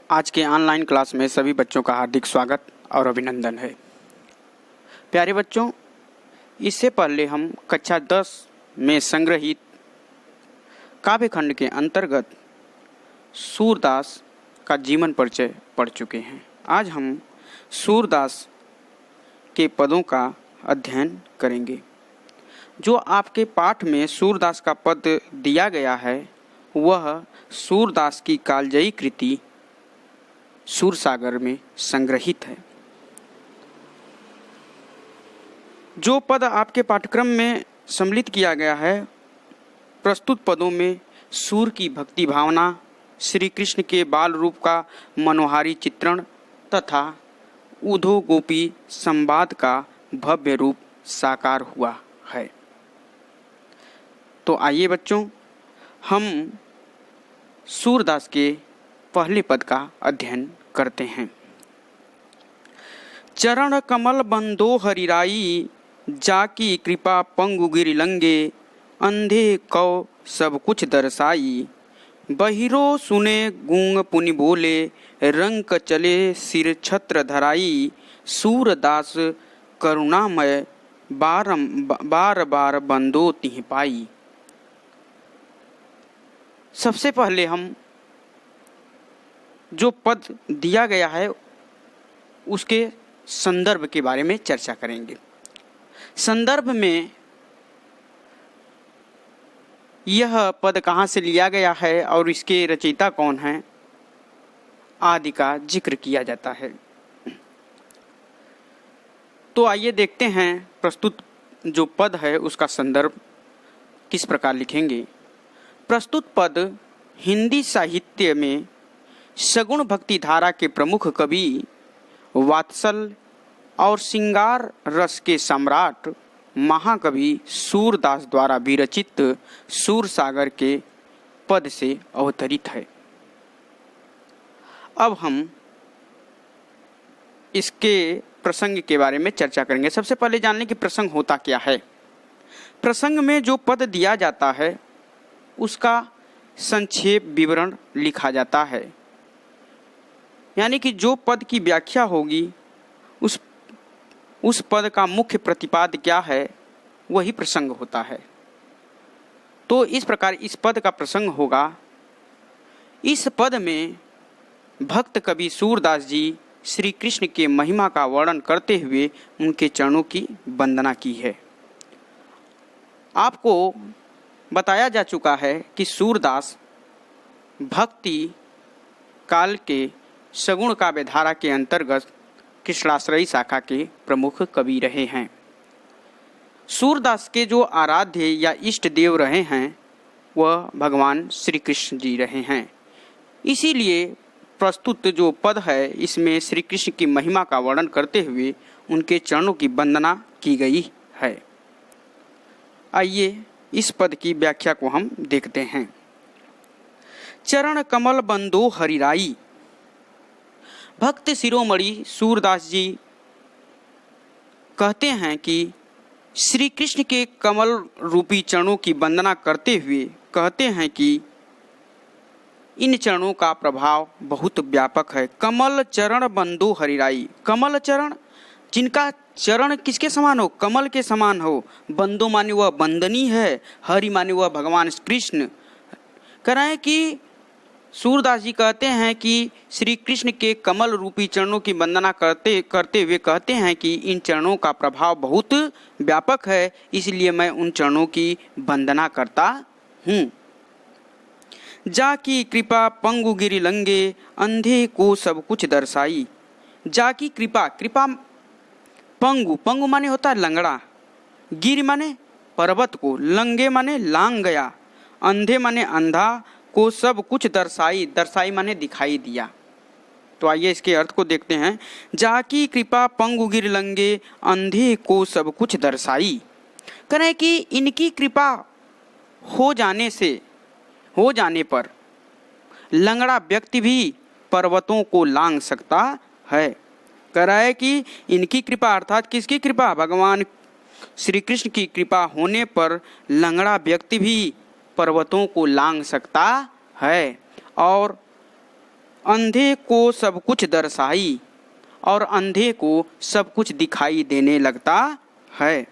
आज के online class में सभी बच्चों का हार्दिक स्वागत और अभिनंदन है। प्यारे बच्चों, इससे पहले हम कक्षा 10 में संग्रहित काव्य खंड के अंतर्गत सूरदास का जीवन परिचय पढ़ चुके हैं। आज हम सूरदास के पदों का अध्ययन करेंगे। जो आपके पाठ में सूरदास का पद दिया गया है वह सूरदास की कालजयी कृति सूरसागर में संग्रहित है। जो पद आपके पाठ्यक्रम में सम्मिलित किया गया है, प्रस्तुत पदों में सूर की भक्ति भावना, श्री कृष्ण के बाल रूप का मनोहारी चित्रण तथा उधो गोपी संवाद का भव्य रूप साकार हुआ है। तो आइए बच्चों, हम सूरदास के पहले पद का अध्ययन करते हैं। चरण कमल बंदो हरिराई, जाकी कृपा पंगु गिरि लंगे, अंधे कौ सब कुछ दर्शाई, बहिरो सुने गूंग पुनि बोले, रंक चले सिर छत्र धराई, सूरदास करुणामय बार बार बंदो तिह पाई। सबसे पहले हम जो पद दिया गया है उसके संदर्भ के बारे में चर्चा करेंगे। संदर्भ में यह पद कहाँ से लिया गया है और इसके रचयिता कौन हैं आदि का जिक्र किया जाता है। तो आइए देखते हैं प्रस्तुत जो पद है उसका संदर्भ किस प्रकार लिखेंगे। प्रस्तुत पद हिंदी साहित्य में सगुण भक्ति धारा के प्रमुख कवि, वात्सल और श्रृंगार रस के सम्राट महाकवि सूरदास द्वारा विरचित सूरसागर के पद से अवतरित है। अब हम इसके प्रसंग के बारे में चर्चा करेंगे। सबसे पहले जानने की प्रसंग होता क्या है। प्रसंग में जो पद दिया जाता है उसका संक्षेप विवरण लिखा जाता है, यानी कि जो पद की व्याख्या होगी उस पद का मुख्य प्रतिपाद्य क्या है वही प्रसंग होता है। तो इस प्रकार इस पद का प्रसंग होगा। इस पद में भक्त कवि सूरदास जी श्री कृष्ण के महिमा का वर्णन करते हुए उनके चरणों की वंदना की है। आपको बताया जा चुका है कि सूरदास भक्ति काल के सगुण काव्य धारा के अंतर्गत कृष्णाश्रयी शाखा के प्रमुख कवि रहे हैं। सूरदास के जो आराध्य या इष्ट देव रहे हैं वह भगवान श्री कृष्ण जी रहे हैं। इसीलिए प्रस्तुत जो पद है इसमें श्री कृष्ण की महिमा का वर्णन करते हुए उनके चरणों की वंदना की गई है। आइए इस पद की व्याख्या को हम देखते हैं। चरण कमल बंदो हरिराई। भक्त शिरोमणि सूरदास जी कहते हैं कि श्री कृष्ण के कमल रूपी चरणों की वंदना करते हुए कहते हैं कि इन चरणों का प्रभाव बहुत व्यापक है। कमल चरण बंदो हरिराई। कमल चरण, जिनका चरण किसके समान हो? कमल के समान हो। बंदो माने वह बंदनी है, हरि माने वह भगवान कृष्ण। कह रहे हैं कि सूरदास जी कहते हैं कि श्री कृष्ण के कमल रूपी चरणों की वंदना करते हुए कहते हैं कि इन चरणों का प्रभाव बहुत व्यापक है, इसलिए मैं उन चरणों की वंदना करता हूँ। जाकी कृपा पंगु गिरि लंगे, अंधे को सब कुछ दर्शाई। जाकी कृपा, कृपा पंगु, पंगु माने होता है लंगड़ा, गिरि माने पर्वत को, लंगे माने लांग गया, अंधे माने अंधा को सब कुछ दर्शाई, दर्शाई माने दिखाई दिया। तो आइए इसके अर्थ को देखते हैं। जाकी कृपा पंगु गिरि लंगे, अंधे को सब कुछ दर्शाई। कह रहे हैं कि इनकी कृपा हो जाने पर लंगड़ा व्यक्ति भी पर्वतों को लांग सकता है। कह रहा है कि इनकी कृपा अर्थात किसकी कृपा? भगवान श्री कृष्ण की कृपा होने पर लंगड़ा व्यक्ति भी पर्वतों को लांग सकता है। और अंधे को सब कुछ दर्शाई, और अंधे को सब कुछ दिखाई देने लगता है।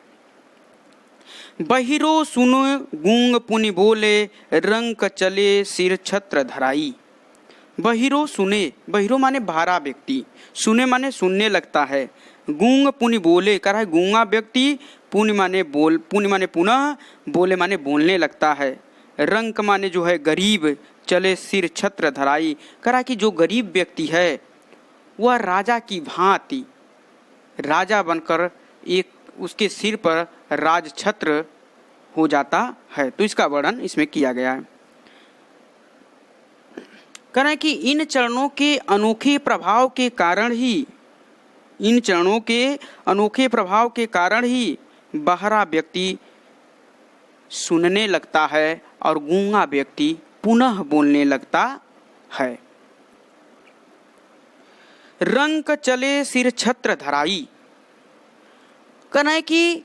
बहिरो सुनो गूंग पुनि बोले, रंक चले सिर छत्र धराई। बहिरो सुने, बहिरो माने बहरा व्यक्ति, सुने माने सुनने लगता है, गूंग पुनि बोले कर है गूंगा व्यक्ति, पुनि माने बोल, पुनि माने पुनः, बोले माने बोलने लगता है। रंक माने जो है गरीब, चले सिर छत्र धराई करा कि जो गरीब व्यक्ति है वह राजा की भांति राजा बनकर एक उसके सिर पर राज छत्र हो जाता है। तो इसका वर्णन इसमें किया गया है। करें कि इन चरणों के अनोखे प्रभाव के कारण ही, इन चरणों के अनोखे प्रभाव के कारण ही बहरा व्यक्ति सुनने लगता है और गूंगा व्यक्ति पुनः बोलने लगता है। रंक चले सिर छत्र धराई, करें कि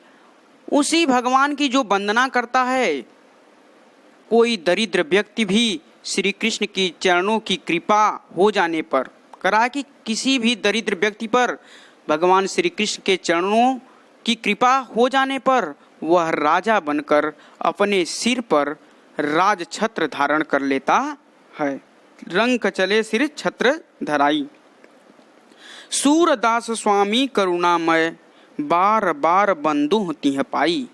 उसी भगवान की जो वंदना करता है, कोई दरिद्र व्यक्ति भी श्री कृष्ण की चरणों की कृपा हो जाने पर, करा कि किसी भी दरिद्र व्यक्ति पर भगवान श्री कृष्ण के चरणों की कृपा हो जाने पर वह राजा बनकर अपने सिर पर राज छत्र धारण कर लेता है। रंक चले सिर छत्र धराई। सूरदास स्वामी करुणामय, बार बार बंदो तिह पाई।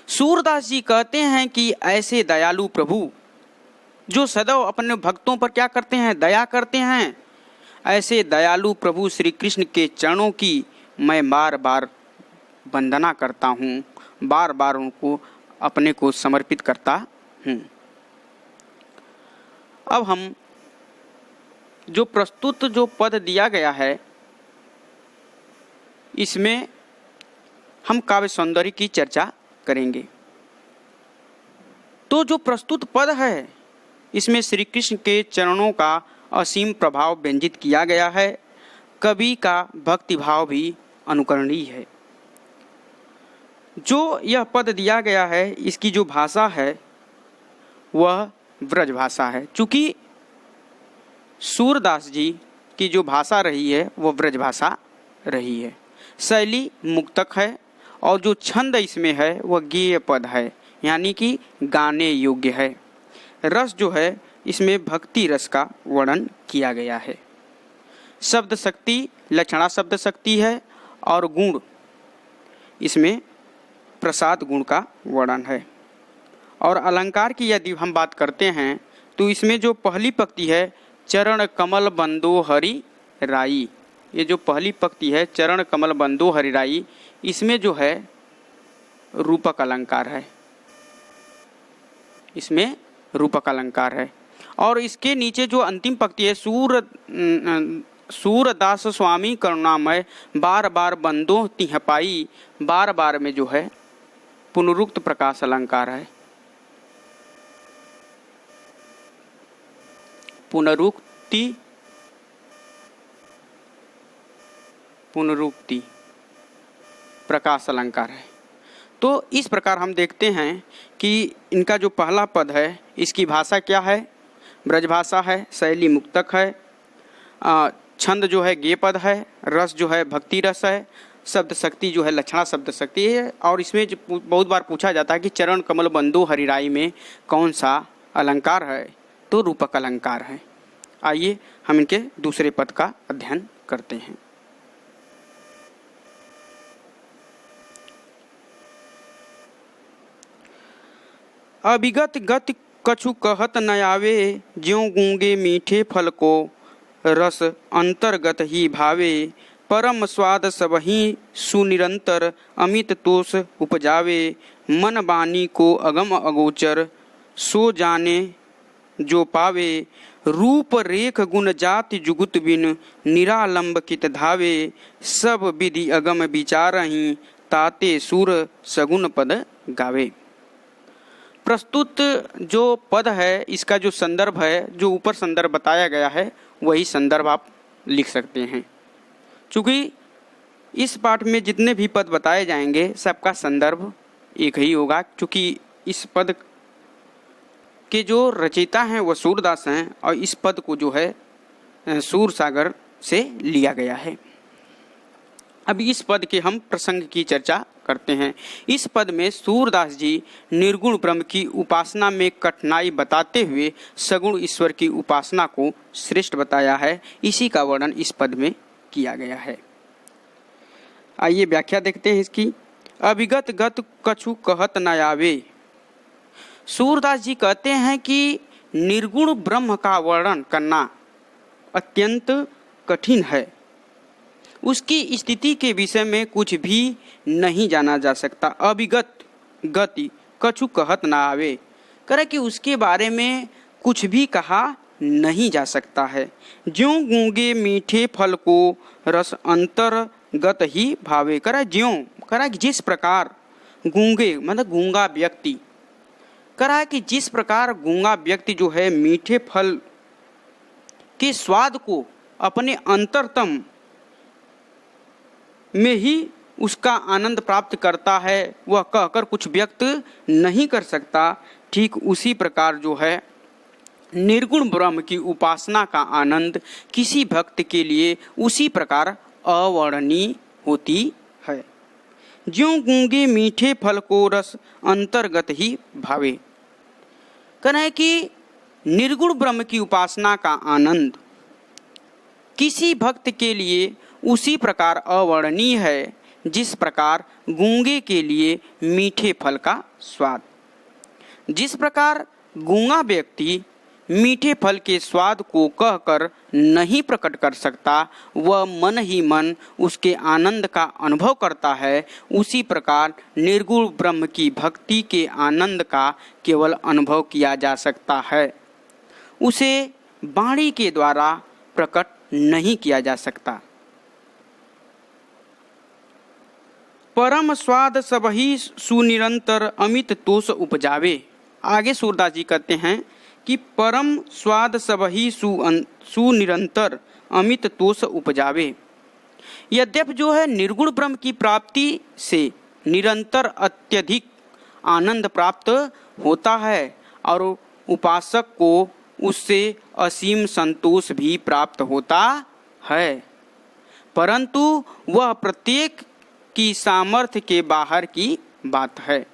सूरदास जी कहते हैं कि ऐसे दयालु प्रभु जो सदैव अपने भक्तों पर क्या करते हैं, दया करते हैं, ऐसे दयालु प्रभु श्री कृष्ण के चरणों की मैं बार बार वंदना करता हूँ, बार बार उनको अपने को समर्पित करता हूँ। अब हम जो प्रस्तुत जो पद दिया गया है इसमें हम काव्य सौंदर्य की चर्चा करेंगे। तो जो प्रस्तुत पद है इसमें श्री कृष्ण के चरणों का असीम प्रभाव व्यंजित किया गया है। कवि का भक्ति भाव भी अनुकरणीय है। जो यह पद दिया गया है इसकी जो भाषा है वह ब्रज भाषा है। चूँकि सूरदास जी की जो भाषा रही है वह ब्रज भाषा रही है। शैली मुक्तक है और जो छंद इसमें है वह गेय पद है, यानी कि गाने योग्य है। रस जो है इसमें भक्ति रस का वर्णन किया गया है। शब्द शक्ति लक्षणा शब्द शक्ति है और गुण इसमें प्रसाद गुण का वर्णन है। और अलंकार की यदि हम बात करते हैं तो इसमें जो पहली पंक्ति है चरण कमल बंदो हरि राई, ये जो पहली पंक्ति है चरण कमल बंदो हरि राई, इसमें जो है रूपक अलंकार है, इसमें रूपक अलंकार है। और इसके नीचे जो अंतिम पंक्ति है सूरदास स्वामी करुणामय, बार बार बंदो तिह पाई, बार बार में जो है पुनरुक्त प्रकाश अलंकार है। पुनरुक्ति प्रकाश अलंकार है। तो इस प्रकार हम देखते हैं कि इनका जो पहला पद है इसकी भाषा क्या है, ब्रज भाषा है, शैली मुक्तक है, छंद जो है गेय पद है, रस जो है भक्ति रस है, शब्द शक्ति जो है लक्षणा शब्द शक्ति है। और इसमें जो बहुत बार पूछा जाता है कि चरण कमल बंदो हरिराई में कौन सा अलंकार है, तो रूपक अलंकार है। आइए हम इनके दूसरे पद का अध्ययन करते हैं। अभिगत गति कछु कहत न आवे, ज्यों गूंगे मीठे फल को रस अंतर्गत ही भावे, परम स्वाद सबही सुनिरंतर अमित तोष उपजावे, मन वाणी को अगम अगोचर सो जाने जो पावे, रूप रेख गुण जाति जुगुत बिन निरालंब कित धावे, सब विधि अगम विचारहि ताते सुर सगुन पद गावे। प्रस्तुत जो पद है इसका जो संदर्भ है, जो ऊपर संदर्भ बताया गया है वही संदर्भ आप लिख सकते हैं। चूँकि इस पाठ में जितने भी पद बताए जाएंगे सबका संदर्भ एक ही होगा, क्योंकि इस पद के जो रचयिता हैं वह सूरदास हैं और इस पद को जो है सूरसागर से लिया गया है। अब इस पद के हम प्रसंग की चर्चा करते हैं। इस पद में सूरदास जी निर्गुण ब्रह्म की उपासना में कठिनाई बताते हुए सगुण ईश्वर की उपासना को श्रेष्ठ बताया है। इसी का वर्णन इस पद में किया गया है। आइए व्याख्या देखते हैं इसकी। अभिगत गत कछु कहत न आवे। सूरदास जी कहते हैं कि निर्गुण ब्रह्म का वर्णन करना अत्यंत कठिन है। उसकी स्थिति के विषय में कुछ भी नहीं जाना जा सकता। अभिगत गति कछु कहत ना आवे, करे कि उसके बारे में कुछ भी कहा नहीं जा सकता है। ज्यों गूंगे मीठे फल को रस अंतर्गत ही भावे, करे ज्यों, करा कि जिस प्रकार गूंगे मतलब गूंगा व्यक्ति, करा कि जिस प्रकार गूंगा व्यक्ति जो है मीठे फल के स्वाद को अपने अंतरतम में ही उसका आनंद प्राप्त करता है, वह कहकर कुछ व्यक्त नहीं कर सकता। ठीक उसी प्रकार जो है निर्गुण ब्रह्म की उपासना का आनंद किसी भक्त के लिए उसी प्रकार अवर्णनीय होती है। ज्यों गूंगे मीठे फल को रस अंतर्गत ही भावे, कहें कि निर्गुण ब्रह्म की उपासना का आनंद किसी भक्त के लिए उसी प्रकार अवर्णनीय है जिस प्रकार गूंगे के लिए मीठे फल का स्वाद। जिस प्रकार गूंगा व्यक्ति मीठे फल के स्वाद को कहकर नहीं प्रकट कर सकता, वह मन ही मन उसके आनंद का अनुभव करता है, उसी प्रकार निर्गुण ब्रह्म की भक्ति के आनंद का केवल अनुभव किया जा सकता है, उसे वाणी के द्वारा प्रकट नहीं किया जा सकता। परम स्वाद सबही सुनिरंतर अमित तोष उपजावे। आगे सूरदास जी कहते हैं कि परम स्वाद सबही सुनिरंतर अमित तोष उपजावे। यद्यपि जो है निर्गुण ब्रह्म की प्राप्ति से निरंतर अत्यधिक आनंद प्राप्त होता है और उपासक को उससे असीम संतोष भी प्राप्त होता है, परंतु वह प्रत्येक की सामर्थ्य के बाहर की बात है।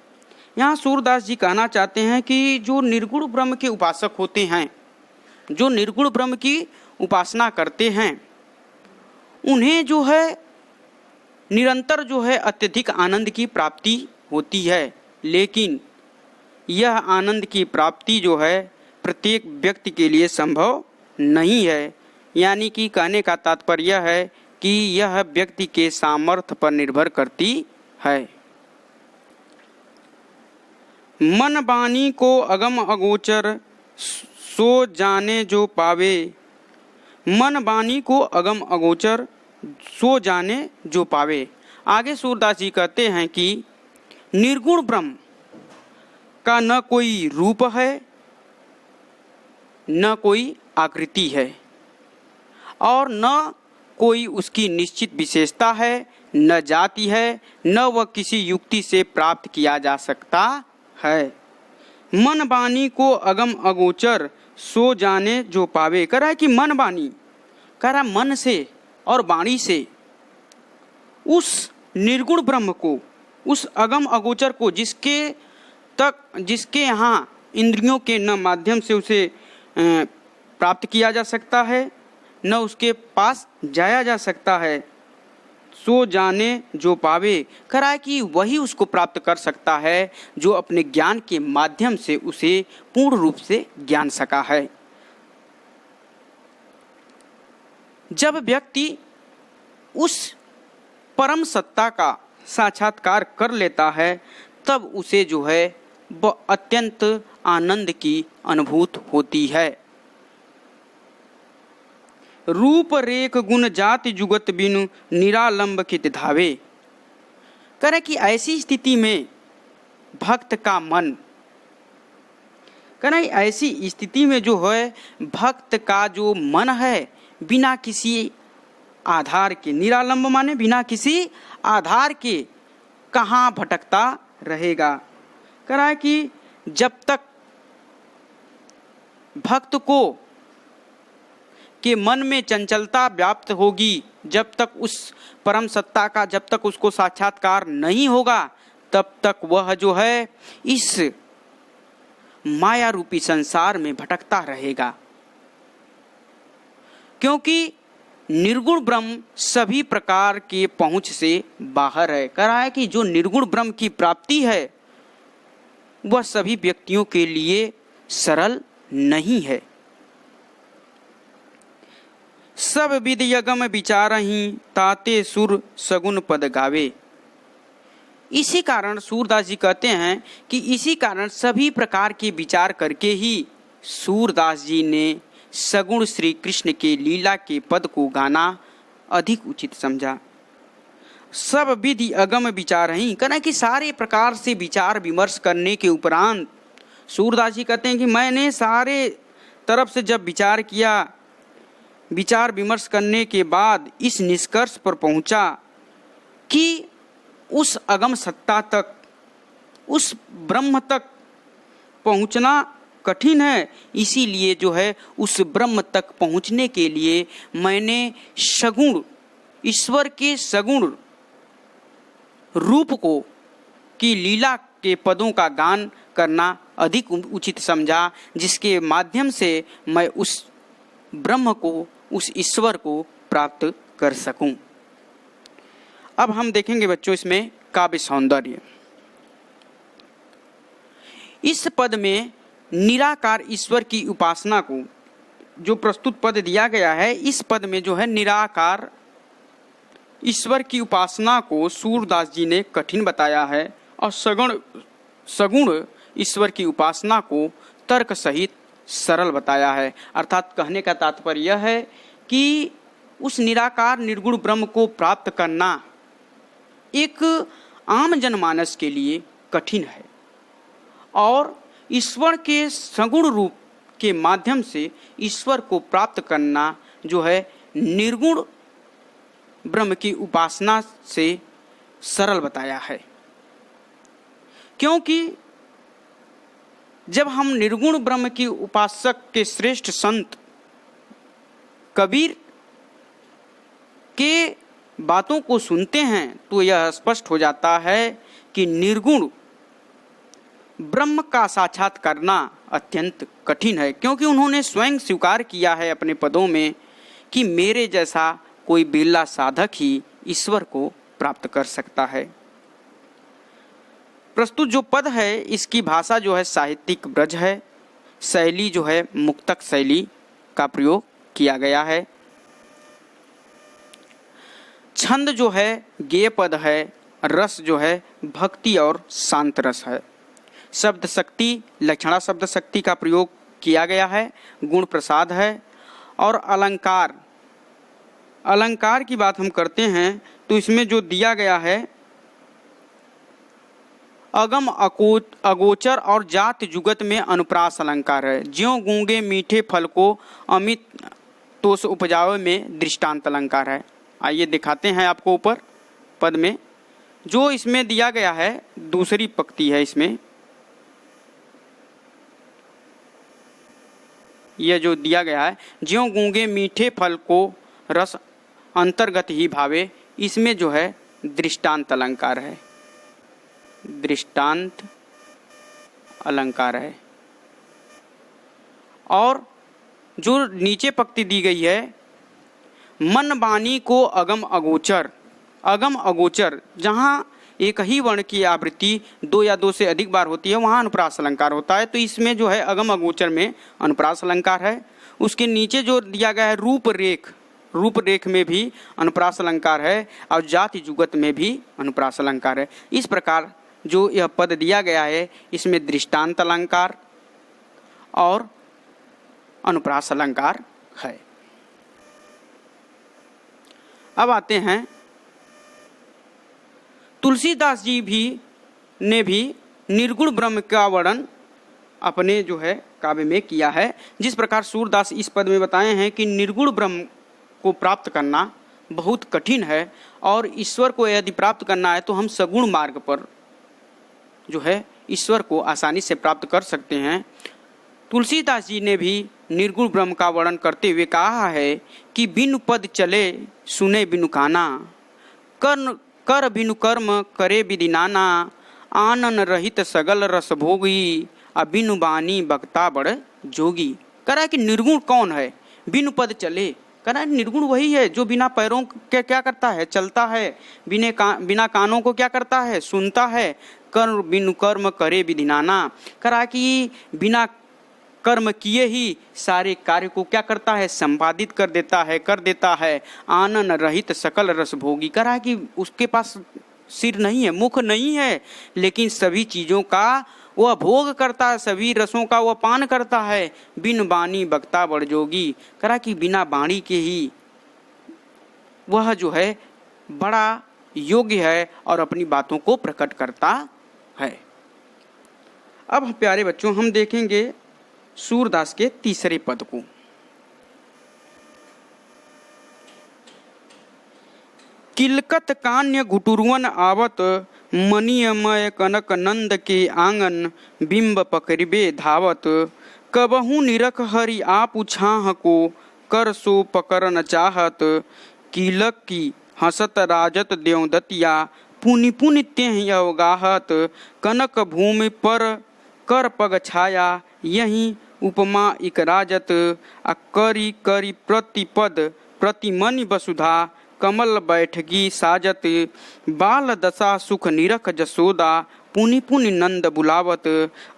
यहाँ सूरदास जी कहना चाहते हैं कि जो निर्गुण ब्रह्म के उपासक होते हैं, जो निर्गुण ब्रह्म की उपासना करते हैं, उन्हें जो है निरंतर जो है अत्यधिक आनंद की प्राप्ति होती है, लेकिन यह आनंद की प्राप्ति जो है प्रत्येक व्यक्ति के लिए संभव नहीं है। यानी कि कहने का तात्पर्य है कि यह व्यक्ति के सामर्थ्य पर निर्भर करती है। मन वाणी को अगम अगोचर सो जाने जो पावे। मन वाणी को अगम अगोचर सो जाने जो पावे। आगे सूरदास जी कहते हैं कि निर्गुण ब्रह्म का न कोई रूप है न कोई आकृति है और न कोई उसकी निश्चित विशेषता है, न जाति है, न वह किसी युक्ति से प्राप्त किया जा सकता है। मन वाणी को अगम अगोचर सो जाने जो पावे। कह रहा है कि मन वाणी, कह रहा मन से और वाणी से उस निर्गुण ब्रह्म को, उस अगम अगोचर को, जिसके यहाँ इंद्रियों के न माध्यम से उसे प्राप्त किया जा सकता है, न उसके पास जाया जा सकता है, सो जाने जो पावे। कह रहा है कि वही उसको प्राप्त कर सकता है जो अपने ज्ञान के माध्यम से उसे पूर्ण रूप से ज्ञान सका है। जब व्यक्ति उस परम सत्ता का साक्षात्कार कर लेता है, तब उसे जो है वह अत्यंत आनंद की अनुभूति होती है। रूप रेख गुण जाति जुगत बिनु निरालंब खित धावे। करे कि ऐसी स्थिति में भक्त का मन, करे ऐसी स्थिति में जो है भक्त का जो मन है बिना किसी आधार के, निरालंब माने बिना किसी आधार के कहाँ भटकता रहेगा। कह रहा है कि जब तक भक्त को के मन में चंचलता व्याप्त होगी, जब तक उस परम सत्ता का जब तक उसको साक्षात्कार नहीं होगा तब तक वह जो है इस माया रूपी संसार में भटकता रहेगा। क्योंकि निर्गुण ब्रह्म सभी प्रकार के पहुंच से बाहर है। कह रहा है कि जो निर्गुण ब्रह्म की प्राप्ति है वह सभी व्यक्तियों के लिए सरल नहीं है। सब विद यगम विचारहि ताते सुर सगुन पद गावे। इसी कारण सूरदास जी कहते हैं कि इसी कारण सभी प्रकार के विचार करके ही सूरदास जी ने सगुण श्री कृष्ण के लीला के पद को गाना अधिक उचित समझा। सब विधि अगम विचार ही कहना कि सारे प्रकार से विचार विमर्श करने के उपरांत सूरदास जी कहते हैं कि मैंने सारे तरफ से जब विचार किया, विचार विमर्श करने के बाद इस निष्कर्ष पर पहुंचा कि उस अगम सत्ता तक, उस ब्रह्म तक पहुंचना कठिन है। इसीलिए जो है उस ब्रह्म तक पहुंचने के लिए मैंने सगुण ईश्वर के सगुण रूप को की लीला के पदों का गान करना अधिक उचित समझा, जिसके माध्यम से मैं उस ब्रह्म को, उस ईश्वर को प्राप्त कर सकूं। अब हम देखेंगे बच्चों इसमें काव्य सौंदर्य। इस पद में निराकार ईश्वर की उपासना को जो प्रस्तुत पद दिया गया है, इस पद में जो है निराकार ईश्वर की उपासना को सूरदास जी ने कठिन बताया है और सगुण ईश्वर की उपासना को तर्क सहित सरल बताया है। अर्थात कहने का तात्पर्य यह है कि उस निराकार निर्गुण ब्रह्म को प्राप्त करना एक आम जनमानस के लिए कठिन है और ईश्वर के सगुण रूप के माध्यम से ईश्वर को प्राप्त करना जो है निर्गुण ब्रह्म की उपासना से सरल बताया है। क्योंकि जब हम निर्गुण ब्रह्म की उपासक के श्रेष्ठ संत कबीर के बातों को सुनते हैं तो यह स्पष्ट हो जाता है कि निर्गुण ब्रह्म का साक्षात करना अत्यंत कठिन है। क्योंकि उन्होंने स्वयं स्वीकार किया है अपने पदों में कि मेरे जैसा कोई बिरला साधक ही ईश्वर को प्राप्त कर सकता है। प्रस्तुत जो पद है इसकी भाषा जो है साहित्यिक ब्रज है, शैली जो है मुक्तक शैली का प्रयोग किया गया है। छंद जो है गेय पद है, रस जो है भक्ति और शांत रस है। शब्द शक्ति लक्षणा शब्द शक्ति का प्रयोग किया गया है, गुण प्रसाद है। और अलंकार, अलंकार की बात हम करते हैं तो इसमें जो दिया गया है अगम अगोचर और जात जुगत में अनुप्रास अलंकार है। ज्यों गूंगे मीठे फल को अमित तोष उपजावे में दृष्टांत अलंकार है। आइए दिखाते हैं आपको ऊपर पद में जो इसमें दिया गया है, दूसरी पंक्ति है इसमें। यह जो दिया गया है ज्यों गूंगे मीठे फल को रस अंतर्गत ही भावे, इसमें जो है दृष्टांत अलंकार है, दृष्टांत अलंकार है। और जो नीचे पंक्ति दी गई है मन बानी को अगम अगोचर, अगम अगोचर जहाँ एक ही वर्ण की आवृत्ति दो या दो से अधिक बार होती है वहाँ अनुप्रास अलंकार होता है। तो इसमें जो है अगम अगोचर में अनुप्रास अलंकार है। उसके नीचे जो दिया गया है रूप रेख, रूप रेख में भी अनुप्रास अलंकार है और जाति जुगत में भी अनुप्रास अलंकार है। इस प्रकार जो यह पद दिया गया है इसमें दृष्टांत अलंकार और अनुप्रास अलंकार है। अब आते हैं तुलसीदास जी ने भी निर्गुण ब्रह्म का वर्णन अपने जो है काव्य में किया है। जिस प्रकार सूरदास इस पद में बताए हैं कि निर्गुण ब्रह्म को प्राप्त करना बहुत कठिन है और ईश्वर को यदि प्राप्त करना है तो हम सगुण मार्ग पर जो है ईश्वर को आसानी से प्राप्त कर सकते हैं। तुलसीदास जी ने भी निर्गुण ब्रह्म का वर्णन करते हुए कहा है कि बिनु पद चले सुने बिनु काना, कर बिनु कर्म करे विधि नाना, आनन रहित सगल रस भोगी, बिनु बानी बक्ता बड़ जोगी। कह रहा है कि निर्गुण कौन है? बिनु पद चले, कह रहा है निर्गुण वही है जो बिना पैरों के क्या करता है? चलता है। बिना कानों को क्या करता है? सुनता है। कर्म बिनु कर्म करे विधि नाना, कह रहा है कि बिना कर्म किए ही सारे कार्य को क्या करता है? संपादित कर देता है। आनन रहित सकल रस भोगी, कह रहा है कि उसके पास सिर नहीं है, मुख नहीं है, लेकिन सभी चीज़ों का वह भोग करता है, सभी रसों का वह पान करता है। बिन बानी बक्ता बड़ जोगी, कह रहा कि बिना बाणी के ही वह जो है बड़ा योग्य है और अपनी बातों को प्रकट करता है। अब प्यारे बच्चों हम देखेंगे सूरदास के तीसरे पद को। किलकत कान्य घुटुरवन आवत, मणिमय कनक नंद के आंगन, बिंब पकड़बे धावत, कबहू निरख हरि आप छाह को, कर सो पकड़ न चाहत, किलक की हसत राजत देवदतिया, पुनि पुनि तेह अवगाहत, कनक भूमि पर कर पग छाया, यही उपमा इक राजत, करी करी प्रतिपद प्रतिमनि वसुधा, कमल बैठगी साजत, बाल दशा सुख निरख जसोदा, पुनि पुनि नंद बुलावत,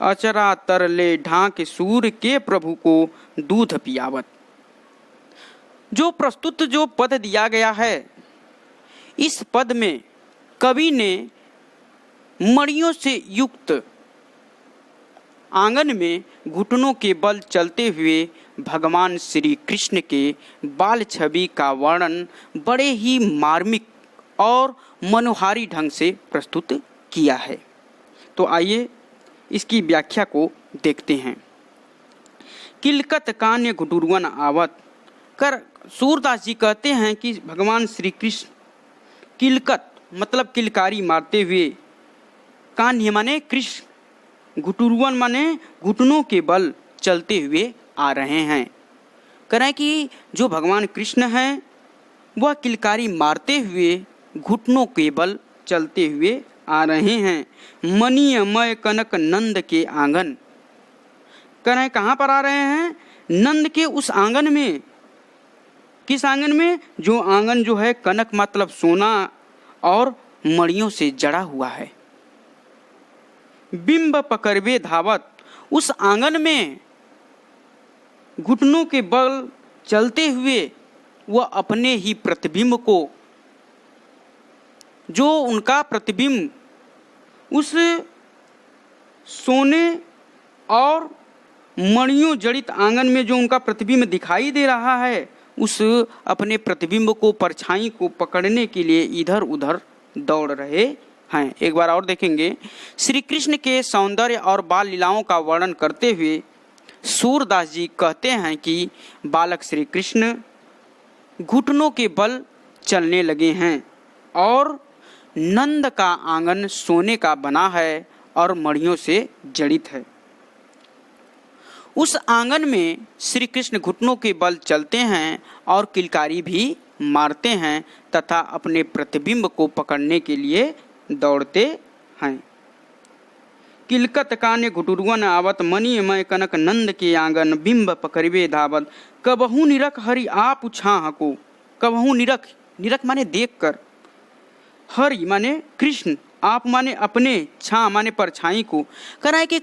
अचरा तरले ढाक सूर के प्रभु को दूध पियावत। जो प्रस्तुत जो पद दिया गया है, इस पद में कवि ने मणियों से युक्त आंगन में घुटनों के बल चलते हुए भगवान श्री कृष्ण के बाल छवि का वर्णन बड़े ही मार्मिक और मनोहारी ढंग से प्रस्तुत किया है। तो आइए इसकी व्याख्या को देखते हैं। किलकत कान्य घुटुरवन आवत, कर सूरदास जी कहते हैं कि भगवान श्री कृष्ण किलकत मतलब किलकारी मारते हुए, कान्य माने कृष्ण, घुटुरवन माने घुटनों के बल चलते हुए आ रहे हैं। कह रहे हैं कि जो भगवान कृष्ण हैं वह किलकारी मारते हुए घुटनों के बल चलते हुए आ रहे हैं। मणिमय कनक नंद के आंगन, कह रहे हैं कहाँ पर आ रहे हैं? नंद के उस आंगन में। किस आंगन में? जो आंगन जो है कनक मतलब सोना और मणियों से जड़ा हुआ है। बिंब पकड़बे धावत, उस आंगन में घुटनों के बल चलते हुए वह अपने ही प्रतिबिंब को, जो उनका प्रतिबिंब उस सोने और मणियों जड़ित आंगन में जो उनका प्रतिबिंब दिखाई दे रहा है, उस अपने प्रतिबिंब को, परछाई को पकड़ने के लिए इधर उधर दौड़ रहे हैं। एक बार और देखेंगे। श्री कृष्ण के सौंदर्य और बाल लीलाओं का वर्णन करते हुए सूरदास जी कहते हैं कि बालक श्री कृष्ण घुटनों के बल चलने लगे हैं और नंद का आंगन सोने का बना है और मणियों से जड़ित है। उस आंगन में श्री कृष्ण घुटनों के बल चलते हैं और किलकारी भी मारते हैं तथा अपने प्रतिबिंब को पकड़ने के लिए दौड़ते हैं। किलकत कान्य घुटुरवन आवत, मणिमय कनक नंद के आंगन, बिंब पकड़बे धावत, कबहू निरख हरि आप छाह को। कबहू निरख, निरख माने देख कर, हरि माने कृष्ण, आप माने अपने, छा माने परछाई को। कह रहा है कि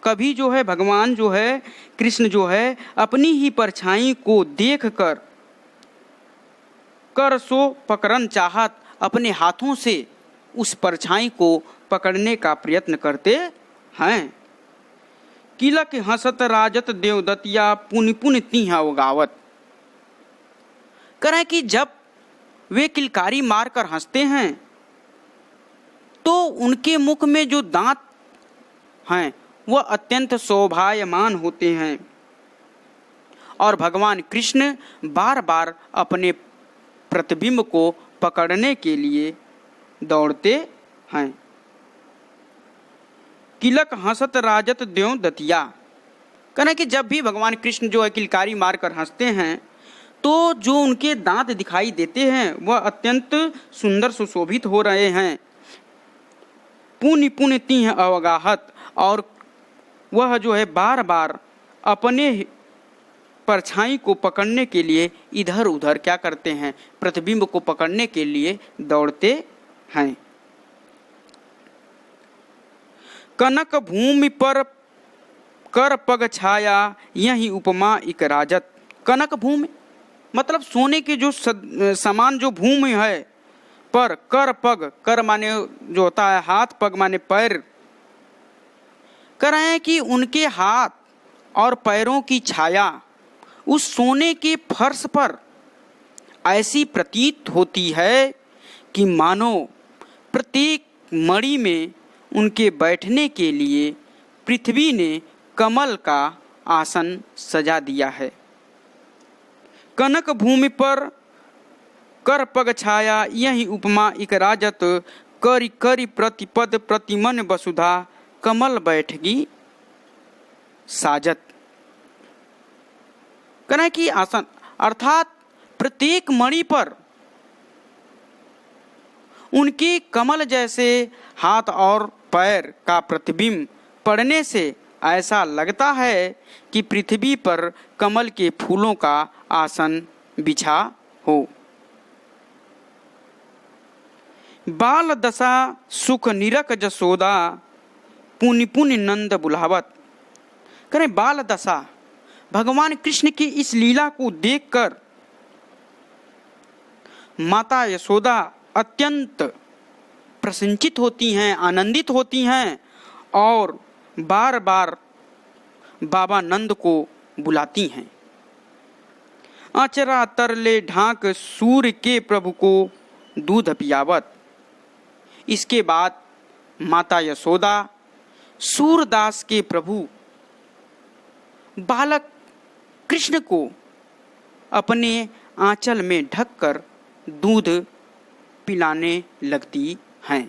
कभी जो है भगवान जो है कृष्ण जो है अपनी ही परछाई को देख कर सो पकड़न चाहत, अपने हाथों से उस परछाई को पकड़ने का प्रयत्न करते हैं। किलक हसत राजत देवदतिया, पुनि पुनि तीह अवगावत। कह रहा है कि जब वे किलकारी मारकर हंसते हैं तो उनके मुख में जो दांत हैं वह अत्यंत शोभायमान होते हैं और भगवान कृष्ण बार बार अपने प्रतिबिंब को पकड़ने के लिए दौड़ते हैं। किलक हसत राजत देव दतिया, कहना कि जब भी भगवान कृष्ण जो है किलकारी मारकर हंसते हैं तो जो उनके दांत दिखाई देते हैं वह अत्यंत सुंदर सुशोभित हो रहे हैं। पुण्य पुण्य तिह अवगाहत, और वह जो है बार बार अपने परछाई को पकड़ने के लिए इधर उधर क्या करते हैं, प्रतिबिंब को पकड़ने के लिए दौड़ते हैं। कनक भूमि पर कर पग छाया, यही उपमा इक राजत। कनक भूमि मतलब सोने के जो समान जो भूमि है, पर कर पग, कर माने जो होता है हाथ, पग माने पैर, कह रहे हैं कि उनके हाथ और पैरों की छाया उस सोने के फर्श पर ऐसी प्रतीत होती है कि मानो प्रत्येक मणि में उनके बैठने के लिए पृथ्वी ने कमल का आसन सजा दिया है। कनक भूमि पर कर पग छाया, यही उपमा इक राजत। करि करि प्रतिपद प्रतिमन वसुधा, कमल बैठगी साजत। कहना कि आसन अर्थात प्रत्येक मणि पर उनके कमल जैसे हाथ और पैर का प्रतिबिंब पड़ने से ऐसा लगता है कि पृथ्वी पर कमल के फूलों का आसन बिछा हो। बाल दशा सुख निरक जसोदा, पुनि पुनि नंद बुलावत। करें बाल दशा, भगवान कृष्ण की इस लीला को देखकर माता यशोदा अत्यंत प्रसन्नचित होती हैं, आनंदित होती हैं और बार बार बाबा नंद को बुलाती हैं। अचरा तरले ढाक सूर्य के प्रभु को दूध पियावत। इसके बाद माता यशोदा सूरदास के प्रभु बालक कृष्ण को अपने आंचल में ढककर दूध पिलाने लगती हैं।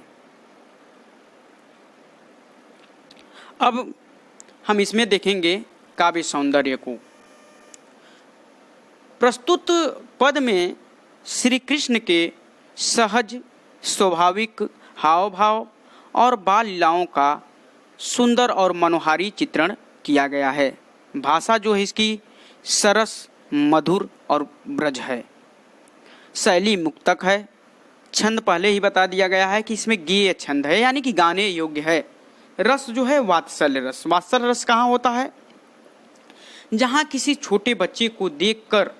अब हम इसमें देखेंगे काव्य सौंदर्य को। प्रस्तुत पद में श्री कृष्ण के सहज स्वाभाविक हाव भाव और बाल लीलाओं का सुंदर और मनोहारी चित्रण किया गया है। भाषा जो है इसकी सरस मधुर और ब्रज है। शैली मुक्तक है। छंद पहले ही बता दिया गया है कि इसमें गेय छंद है, यानी कि गाने योग्य है। रस जो है वात्सल्य रस। वात्सल्य रस कहाँ होता है? जहाँ किसी छोटे बच्चे को देखकर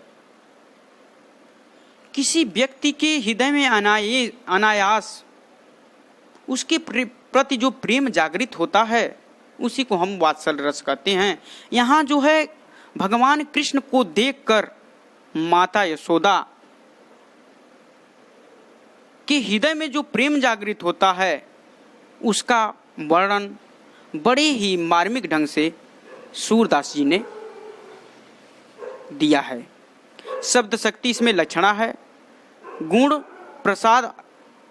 किसी व्यक्ति के हृदय में अनायास उसके प्रति जो प्रेम जागृत होता है उसी को हम वात्सल्य रस कहते हैं। यहाँ जो है भगवान कृष्ण को देखकर माता यशोदा के हृदय में जो प्रेम जागृत होता है उसका वर्णन बड़े ही मार्मिक ढंग से सूरदास जी ने दिया है। शब्द शक्ति इसमें लक्षणा है, गुण प्रसाद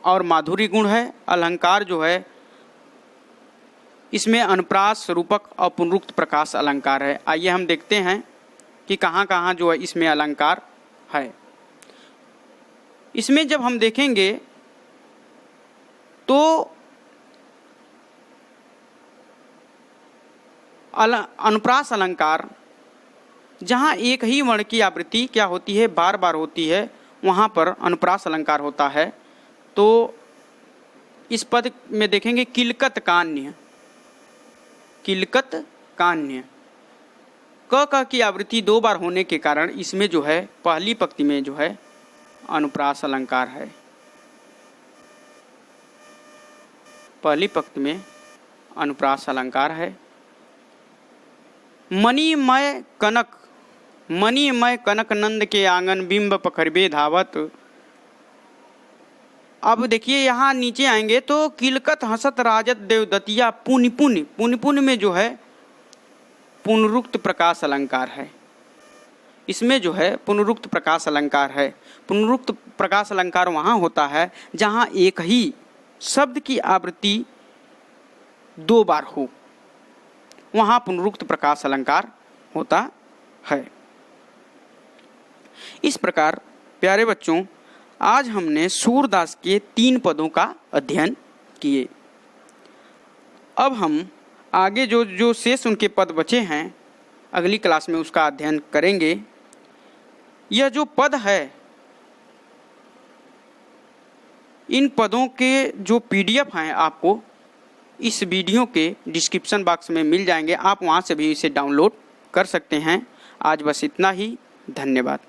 और माधुरी गुण है। अलंकार जो है इसमें अनुप्रास रूपक और पुनरुक्त प्रकाश अलंकार है। आइए हम देखते हैं कि कहाँ कहाँ जो है इसमें अलंकार है। इसमें जब हम देखेंगे तो अनुप्रास अलंकार जहाँ एक ही वर्ण की आवृत्ति क्या होती है, बार बार होती है, वहाँ पर अनुप्रास अलंकार होता है। तो इस पद में देखेंगे किलकत कान्य, किलकत कान्य, क की आवृत्ति दो बार होने के कारण इसमें जो है पहली पंक्ति में जो है अनुप्रास अलंकार है। पहली पंक्ति में अनुप्रास अलंकार है। मणिमय कनक, मणिमय कनक नंद के आंगन बिंब पखरबे धावत। अब देखिए यहाँ नीचे आएंगे तो किलकत हंसत राजत देवदतिया पुनि पुनि, पुनि पुनि में जो है पुनरुक्त प्रकाश अलंकार है। इसमें जो है पुनरुक्त प्रकाश अलंकार है। पुनरुक्त प्रकाश अलंकार वहाँ होता है जहाँ एक ही शब्द की आवृत्ति दो बार हो, वहाँ पुनरुक्त प्रकाश अलंकार होता है। इस प्रकार प्यारे बच्चों, आज हमने सूरदास के 3 पदों का अध्ययन किए। अब हम आगे जो शेष उनके पद बचे हैं अगली क्लास में उसका अध्ययन करेंगे। यह जो पद है, इन पदों के जो PDF हैं आपको इस वीडियो के डिस्क्रिप्शन बॉक्स में मिल जाएंगे, आप वहां से भी इसे डाउनलोड कर सकते हैं। आज बस इतना ही, धन्यवाद।